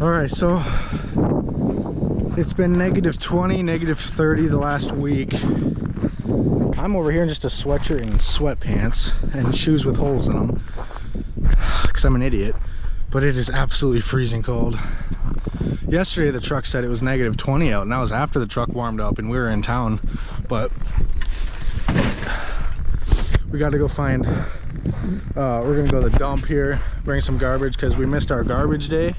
All right, so it's been -20, -30 the last week. I'm over here in just a sweatshirt and sweatpants and shoes with holes in them because I'm an idiot, but it is absolutely freezing cold. Yesterday the truck said it was -20 out, and that was after the truck warmed up and we were in town, but we got to go find, we're gonna go to the dump here, bring some garbage because we missed our garbage day.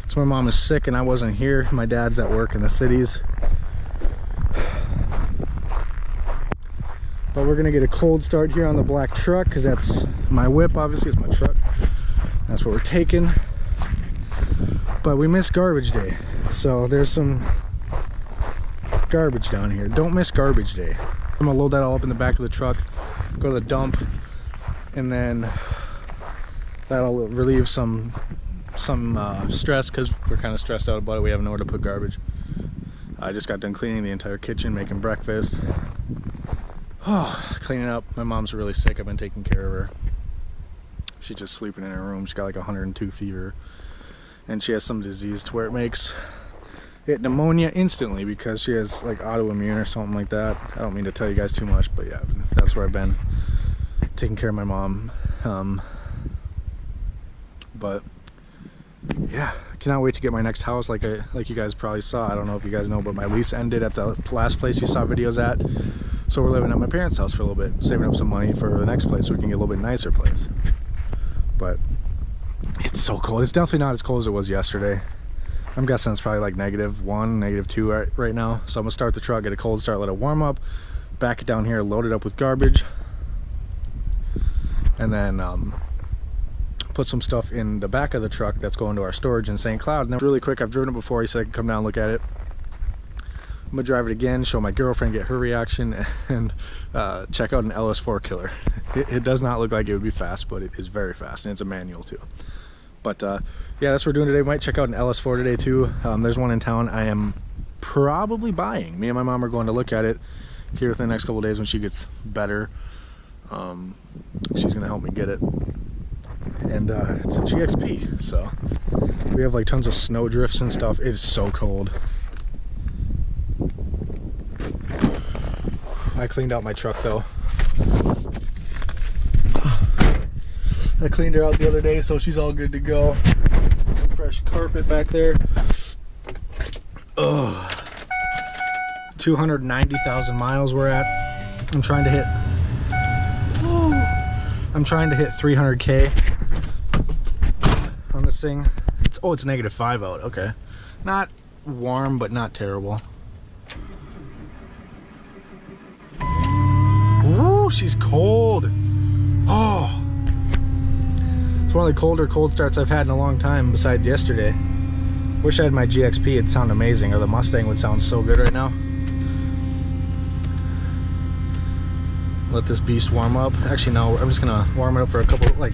So my mom is sick and I wasn't here. My dad's at work in the cities. But we're gonna get a cold start here on the black truck because that's my whip, obviously it's my truck. That's what we're taking. But we missed garbage day. So there's some garbage down here. Don't miss garbage day. I'm gonna load that all up in the back of the truck, go to the dump, and then that'll relieve some stress because we're kind of stressed out about it. We have nowhere to put garbage. I just got done cleaning the entire kitchen, making breakfast. Cleaning up. My mom's really sick. I've been taking care of her. She's just sleeping in her room. She's got like 102 fever, and she has some disease to where it makes it pneumonia instantly because she has like autoimmune or something like that. I don't mean to tell you guys too much, but yeah, that's where I've been taking care of my mom. But yeah, I cannot wait to get my next house. Like you guys probably saw, I don't know if you guys know, but my lease ended at the last place you saw videos at. So we're living at my parents' house for a little bit, saving up some money for the next place so we can get a little bit nicer place. But it's so cold. It's definitely not as cold as it was yesterday. I'm guessing it's probably like -1, -2 right now. So I'm gonna start the truck, get a cold start, let it warm up, back it down here, load it up with garbage, and then put some stuff in the back of the truck that's going to our storage in St. Cloud. And then really quick, I've driven it before. He said I could come down and look at it. I'm gonna drive it again, show my girlfriend, get her reaction, and check out an LS4 killer. It does not look like it would be fast, but it is very fast, and it's a manual too. But yeah, that's what we're doing today. We might check out an LS4 today too. There's one in town I am probably buying. Me and my mom are going to look at it here within the next couple of days when she gets better. She's gonna help me get it. And it's a GXP, so we have like tons of snow drifts and stuff. It is so cold. I cleaned out my truck though. I cleaned her out the other day, so she's all good to go. Some fresh carpet back there. Oh, 290,000 miles we're at. I'm trying to hit 300K on this thing. It's -5 out. Okay, not warm, but not terrible. Ooh, she's cold. Oh, it's one of the colder cold starts I've had in a long time besides yesterday. Wish I had my GXP. It'd sound amazing, or the Mustang would sound so good right now. Let this beast warm up. Actually no, I'm just gonna warm it up for a couple, like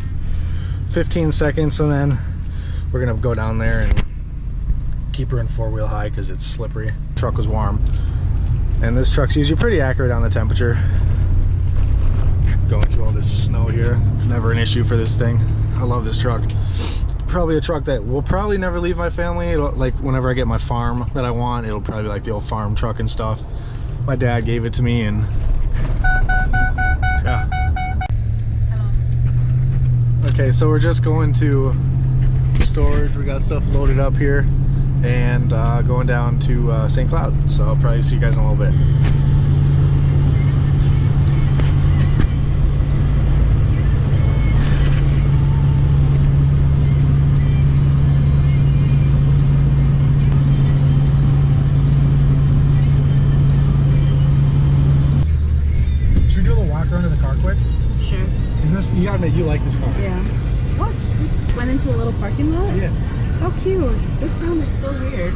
15 seconds, and then we're gonna go down there and keep her in 4-wheel high because it's slippery. The truck was warm, and this truck's usually pretty accurate on the temperature. Going through all this snow here, it's never an issue for this thing. I love this truck. Probably a truck that will probably never leave my family. It'll, like whenever I get my farm that I want, it'll probably be like the old farm truck and stuff. My dad gave it to me, and yeah. Okay, so we're just going to storage. We got stuff loaded up here, and going down to St. Cloud. So I'll probably see you guys in a little bit. Sure. Is this, you gotta admit, you like this car. Yeah. What? We just went into a little parking lot? Yeah. How cute. This ground is so weird.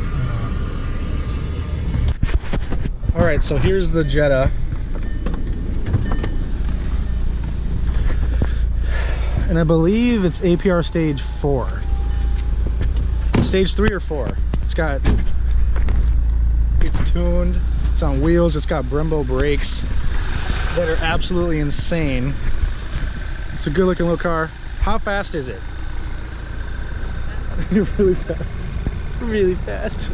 Alright, so here's the Jetta. And I believe it's APR stage 4. Stage 3 or 4. It's tuned, it's on wheels, it's got Brembo brakes that are absolutely insane. It's a good looking little car. How fast is it? Really fast. Really fast.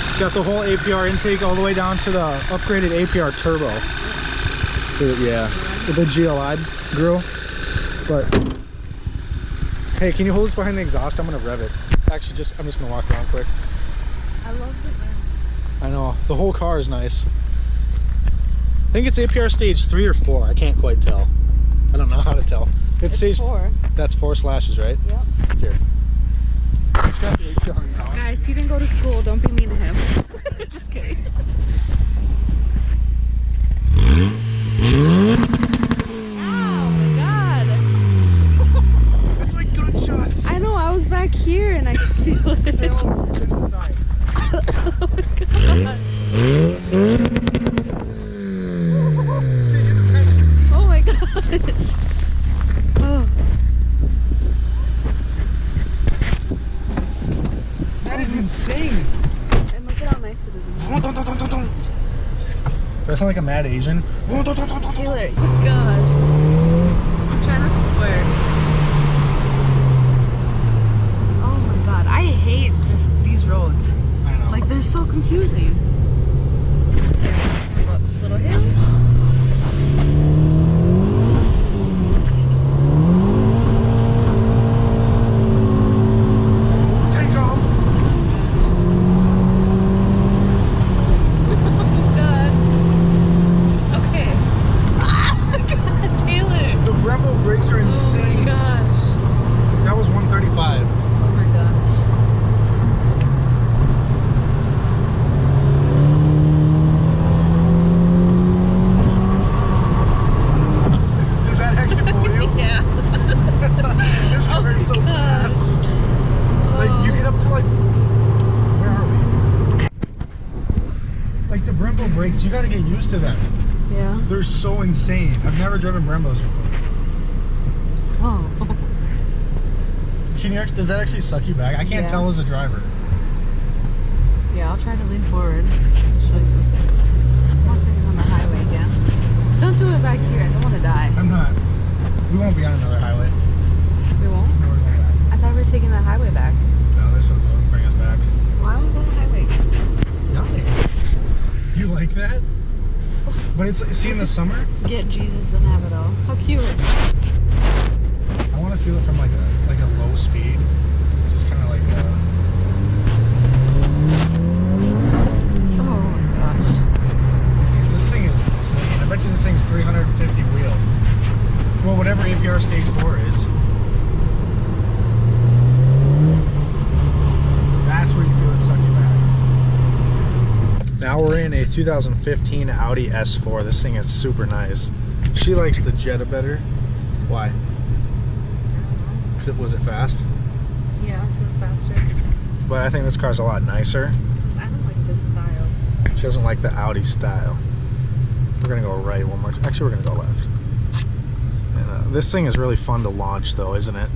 It's got the whole APR intake all the way down to the upgraded APR turbo. Yeah, with the GLI grill. But hey, can you hold this behind the exhaust? I'm gonna rev it. Actually, I'm just gonna walk around quick. I love the rims. I know the whole car is nice. I think it's APR stage 3 or 4. I can't quite tell. I don't know how to tell. It's stage 4. That's 4 slashes, right? Yep. Here. It's got the APR now. Guys, he didn't go to school. Don't be mean to him. Just kidding. Oh my god. It's like gunshots. I know, I was back here and I could feel it. Stay on the side. Oh my gosh. Oh. That is insane. And look at how nice it is. That sound like a mad Asian. Taylor, oh my gosh. I'm trying not to swear. Oh my god, I hate these roads. I know. Like, they're so confusing. Okay, I'm just gonna go up this little hill. Take off. Oh god. Okay. Oh god, Taylor. The Brembo brakes are Oh insane. my gosh. That was 135. Oh my gosh. Does that actually pull you? Yeah. This car is so fast. Like, you get up to like, where are we? Like the Brembo brakes, you gotta get used to them. Yeah. They're so insane. I've never driven Brembos before. Oh. Can you actually, does that actually suck you back? I can't Yeah. tell as a driver. Yeah, I'll try to lean forward. I'll show you. Once we get on the highway again. Don't do it back here. I don't want to die. I'm not. We won't be on another highway. We won't? No, we're going back. I thought we were taking the highway back. No, this will bring us back. Why would we go on the highway again? Nothing. You like that? But it's, see, in the summer, Get Jesus and have it all. How cute. I want to feel it from like a low speed. Just kind of like Oh my gosh. this thing is insane. I bet you this thing's 350 wheel. Well, whatever APR stage 4 is. That's where you feel it suck you back. Now we're in a 2015 Audi S4. This thing is super nice. She likes the Jetta better. Why? Was it fast? Yeah, it feels faster. But I think this car's a lot nicer. I don't like this style. She doesn't like the Audi style. We're gonna go right one more time. Actually, we're gonna go left. And this thing is really fun to launch, though, isn't it?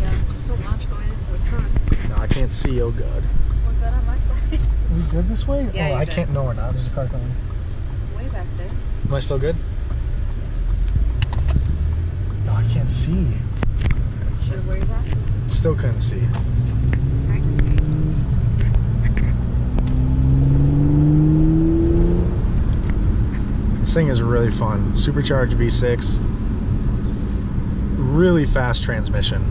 Yeah, just don't launch going into the sun. No, I can't see. Oh, God. We're good on my side. Are we good this way? Yeah, oh, you're I good. can't. No, we're not. There's a car coming. Way back there. Am I still good? No, I can't see. Should I wear your glasses? Still couldn't see. I can see. This thing is really fun. Supercharged V6. Really fast transmission.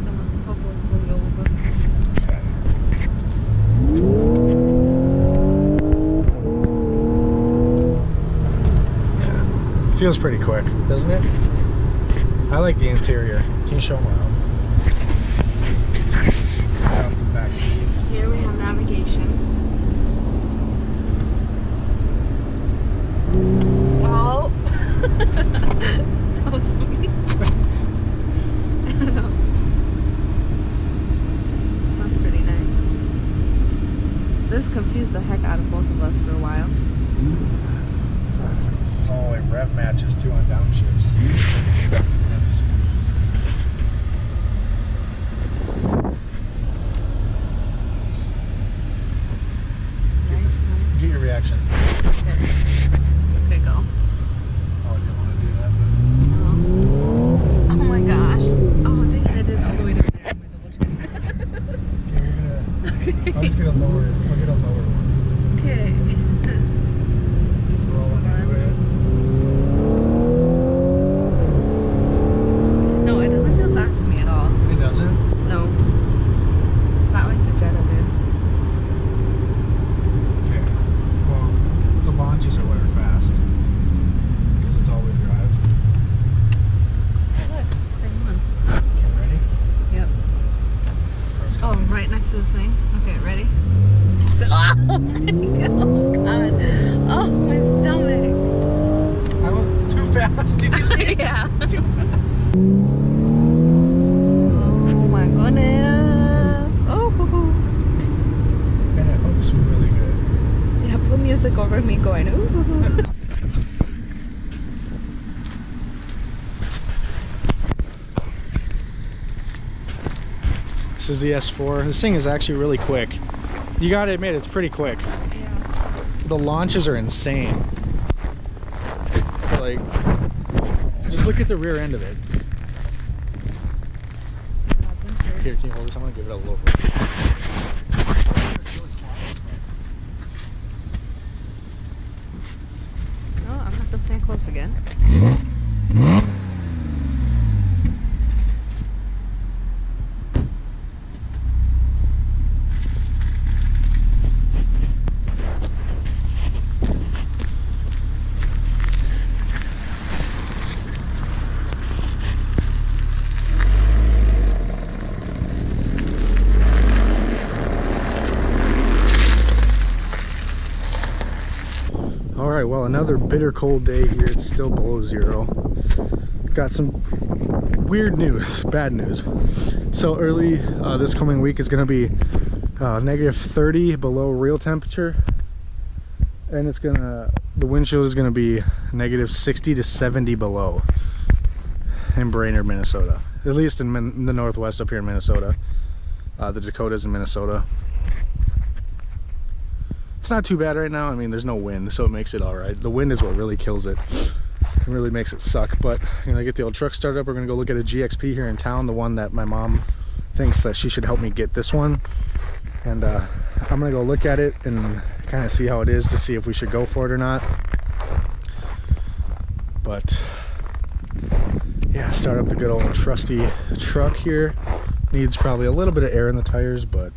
Don't want the purple is pull you over. Yeah. Feels pretty quick, doesn't it? I like the interior. Can you show them around? Seats right off the back seats. Here we have navigation. Oh! That was funny. That's pretty nice. This confused the heck out of both of us for a while. Oh, it rev matches too on downshifts. That's sweet. Nice, nice. Get your reaction. Okay, go. Oh, I didn't want to do that, but No. over me going, ooh. This is the S4. This thing is actually really quick. You gotta admit, it's pretty quick. Yeah. The launches are insane. Like, just look at the rear end of it. Here, can you hold this? I'm gonna give it a little bit. No, I'm not gonna stand close again. Alright, well, another bitter cold day here. It's still below zero. Got some weird news, bad news. So early this coming week is going to be negative 30 below real temperature. And it's the wind chill is going to be negative 60 to 70 below in Brainerd, Minnesota. At least in the northwest up here in Minnesota. The Dakotas in Minnesota. It's not too bad right now. I mean, there's no wind, so it makes it all right. The wind is what really kills it. It really makes it suck. But you know, I get the old truck started up. We're gonna go look at a GXP here in town, the one that my mom thinks that she should help me get this one. And I'm gonna go look at it and kind of see how it is to see if we should go for it or not. But yeah, start up the good old trusty truck here. Needs probably a little bit of air in the tires, but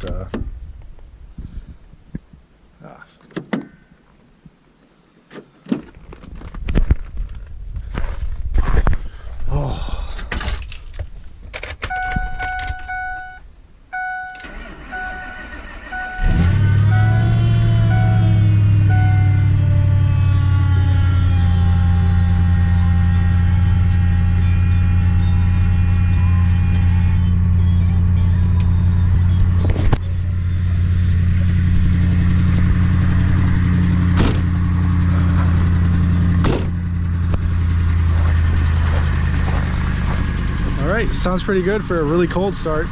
sounds pretty good for a really cold start,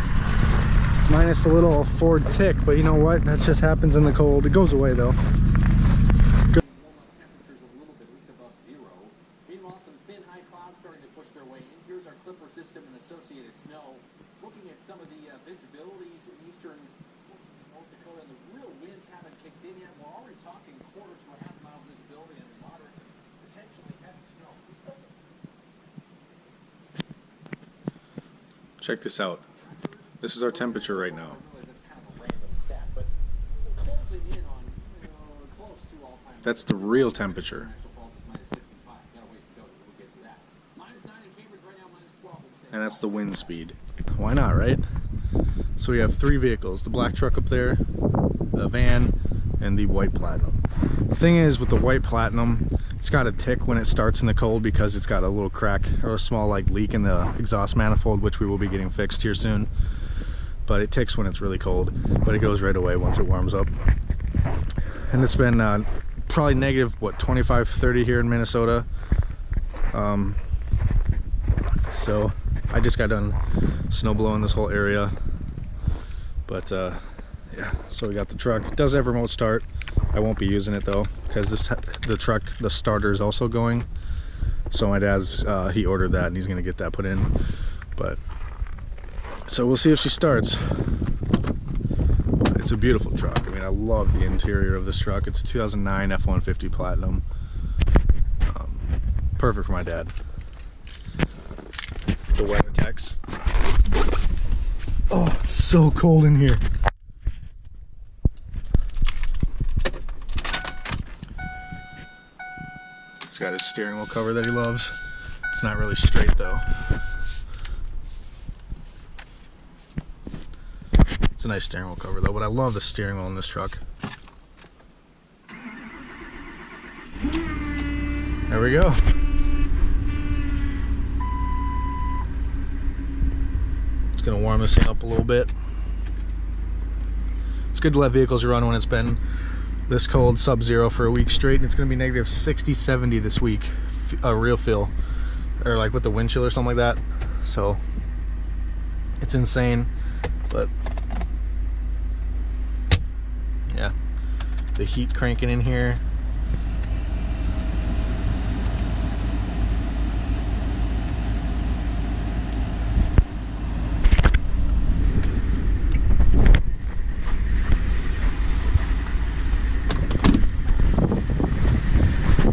minus the little Ford tick, but you know what, that just happens in the cold. It goes away though. Good. Temperatures a little bit, at least above zero. Meanwhile, some thin high clouds starting to push their way in. Here's our clipper system and associated snow. Looking at some of the visibilities in eastern North Dakota, the real winds haven't kicked in yet. We're already talking quarter to a half mile visibility and moderate to potentially heavy snow. So this doesn't. Check this out. This is our temperature right now. That's the real temperature. And that's the wind speed. Why not, right? So we have three vehicles. The black truck up there, the van, and the white Platinum. The thing is, with the white Platinum, it's got a tick when it starts in the cold because it's got a little crack or a small like leak in the exhaust manifold, which we will be getting fixed here soon. But it ticks when it's really cold, but it goes right away once it warms up. And it's been probably negative, what, 25, 30 here in Minnesota. So I just got done snow blowing this whole area. But yeah, so we got the truck. It does have remote start. I won't be using it though, because the starter is also going. So my dad's he ordered that and he's gonna get that put in. But so we'll see if she starts. But it's a beautiful truck. I mean, I love the interior of this truck. It's a 2009 F-150 Platinum. Perfect for my dad. The WeatherTechs. Oh, it's so cold in here. He's got his steering wheel cover that he loves. It's not really straight though. It's a nice steering wheel cover though, but I love the steering wheel in this truck. There we go. It's gonna warm this thing up a little bit. It's good to let vehicles run when it's been this cold, sub-zero for a week straight, and it's gonna be negative 60, 70 this week, real feel, or like with the wind chill or something like that. So it's insane, but yeah, the heat cranking in here.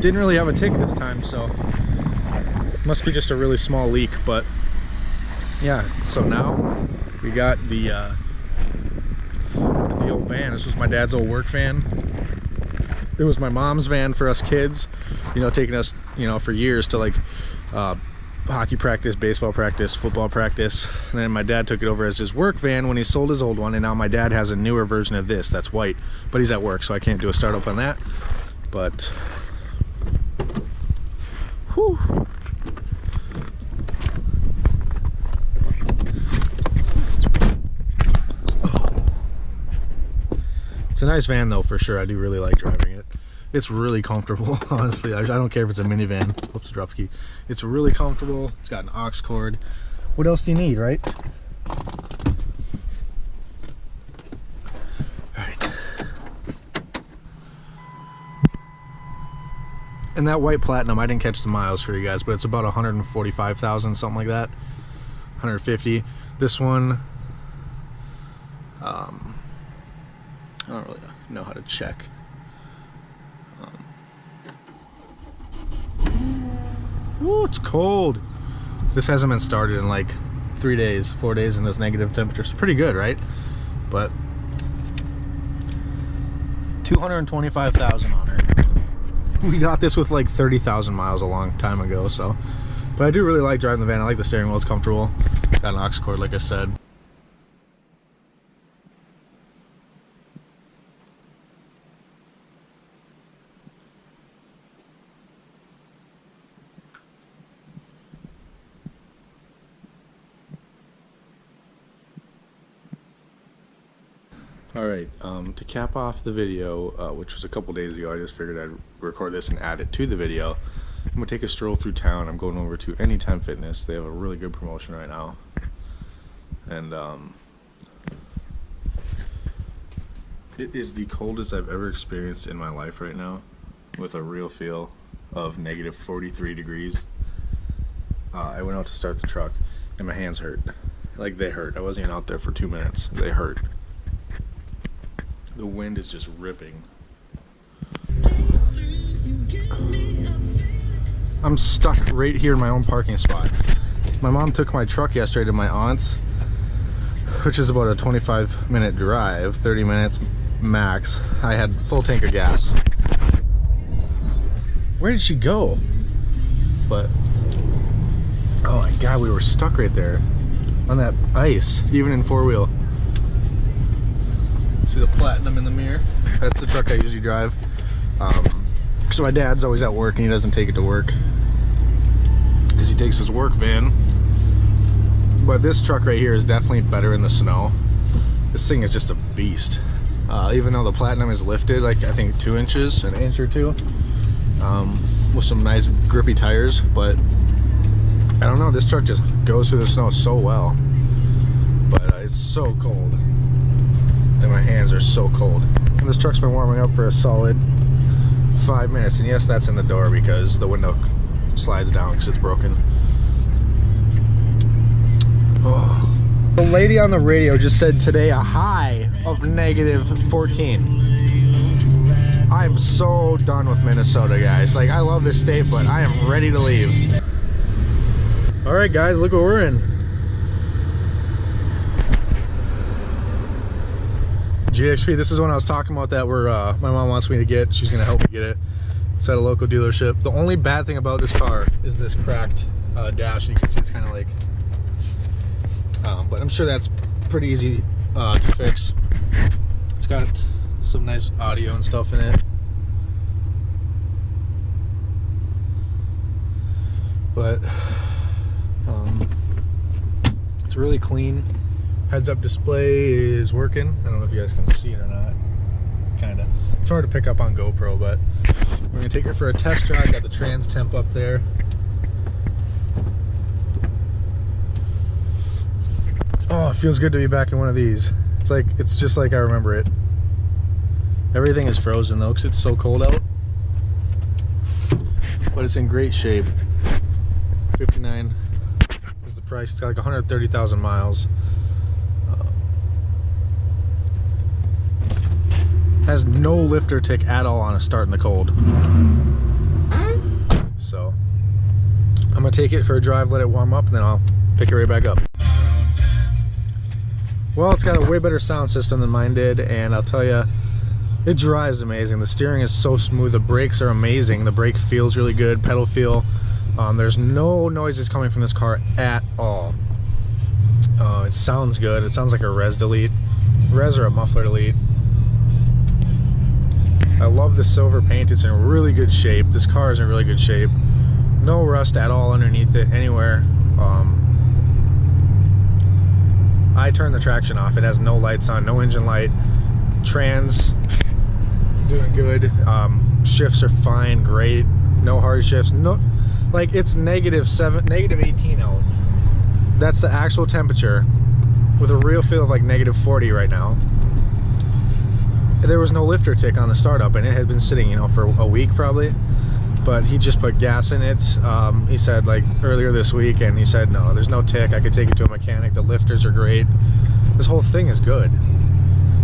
Didn't really have a tick this time, so must be just a really small leak. But yeah, so now we got the old van. This was my dad's old work van. It was my mom's van for us kids, you know, taking us, you know, for years to like hockey practice, baseball practice, football practice. And then my dad took it over as his work van when he sold his old one, and now my dad has a newer version of this that's white, but he's at work, so I can't do a startup on that. But whew. It's a nice van though, for sure. I do really like driving it. It's really comfortable, honestly. I don't care if it's a minivan. Oops, drop the key. It's really comfortable. It's got an aux cord. What else do you need, right? And that white Platinum, I didn't catch the miles for you guys, but it's about 145,000, something like that. 150. This one, I don't really know how to check. Ooh, it's cold. This hasn't been started in like 3 days, 4 days in this negative temperature. It's pretty good, right? But 225,000 on her. We got this with like 30,000 miles a long time ago, so. But I do really like driving the van. I like the steering wheel, it's comfortable. Got an aux cord, like I said. Alright, to cap off the video, which was a couple days ago, I just figured I'd record this and add it to the video. I'm going to take a stroll through town. I'm going over to Anytime Fitness. They have a really good promotion right now. And it is the coldest I've ever experienced in my life right now, with a real feel of negative 43 degrees. I went out to start the truck and my hands hurt. Like, they hurt. I wasn't even out there for 2 minutes. They hurt. The wind is just ripping. I'm stuck right here in my own parking spot. My mom took my truck yesterday to my aunt's, which is about a 25-minute drive, 30 minutes max. I had full tank of gas. Where did she go? But, oh my god, we were stuck right there on that ice, even in four-wheel. See the Platinum in the mirror? That's the truck I usually drive. So my dad's always at work and he doesn't take it to work because he takes his work van. But this truck right here is definitely better in the snow. This thing is just a beast. Even though the Platinum is lifted like I think 2 inches, an inch or two, with some nice grippy tires, but I don't know, this truck just goes through the snow so well. But it's so cold. And my hands are so cold. And this truck's been warming up for a solid 5 minutes. And yes, that's in the door because the window slides down because it's broken. Oh. The lady on the radio just said today a high of negative 14. I am so done with Minnesota, guys. Like, I love this state, but I am ready to leave. All right, guys, look what we're in. GXP, this is one I was talking about that where my mom wants me to get. She's gonna help me get it. It's at a local dealership. The only bad thing about this car is this cracked dash. You can see it's kind of like, but I'm sure that's pretty easy to fix. It's got some nice audio and stuff in it. But it's really clean. Heads-up display is working. I don't know if you guys can see it or not. Kinda. It's hard to pick up on GoPro, but we're gonna take it for a test drive. Got the trans temp up there. Oh, it feels good to be back in one of these. It's just like I remember it. Everything is frozen though, because it's so cold out. But it's in great shape. 59 is the price. It's got like 130,000 miles. Has no lifter tick at all on a start in the cold. So I'm gonna take it for a drive, let it warm up, and then I'll pick it right back up. Well, it's got a way better sound system than mine did, and I'll tell you, it drives amazing. The steering is so smooth. The brakes are amazing. The brake feels really good. Pedal feel. There's no noises coming from this car at all. It sounds good. It sounds like a res delete. Res or a muffler delete. I love the silver paint. It's in really good shape. This car is in really good shape. No rust at all underneath it anywhere. I turned the traction off. It has no lights on, no engine light. Trans, doing good. Shifts are fine, great. No hard shifts. No, like it's negative 18 out. That's the actual temperature with a real feel of like negative 40 right now. There was no lifter tick on the startup, and it had been sitting, you know, for a week probably. But he just put gas in it. He said like earlier this week, and he said no, there's no tick. I could take it to a mechanic. The lifters are great. This whole thing is good.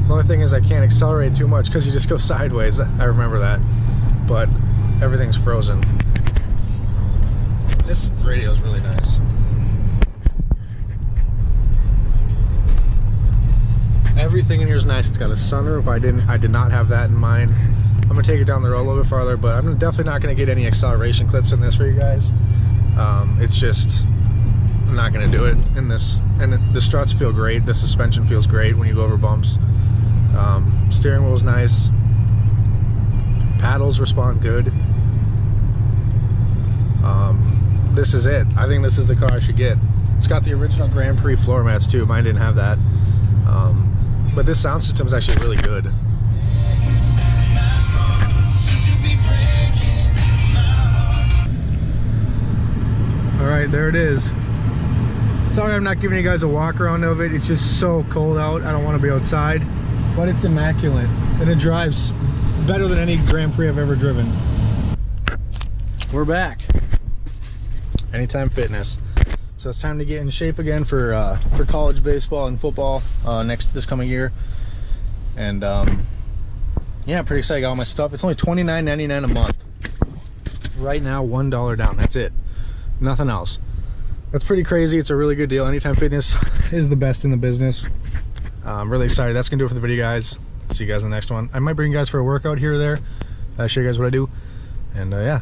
The only thing is I can't accelerate too much because you just go sideways. I remember that. But everything's frozen. This radio is really nice. Everything in here is nice. It's got a sunroof. I did not have that in mind. I'm gonna take it down the road a little bit farther, but I'm definitely not gonna get any acceleration clips in this for you guys. It's just, I'm not gonna do it in this. And the struts feel great. The suspension feels great when you go over bumps. Steering wheel is nice. Paddles respond good. This is it. I think this is the car I should get. It's got the original Grand Prix floor mats too. Mine didn't have that. But this sound system is actually really good. Alright, there it is. Sorry I'm not giving you guys a walk around of it. It's just so cold out. I don't want to be outside. But it's immaculate. And it drives better than any Grand Prix I've ever driven. We're back. Anytime Fitness. So it's time to get in shape again for college baseball and football this coming year. And yeah, pretty excited. I got all my stuff. It's only $29.99 a month. Right now, $1 down. That's it. Nothing else. That's pretty crazy. It's a really good deal. Anytime Fitness is the best in the business. I'm really excited. That's gonna do it for the video, guys. See you guys in the next one. I might bring you guys for a workout here or there. Show you guys what I do. And yeah.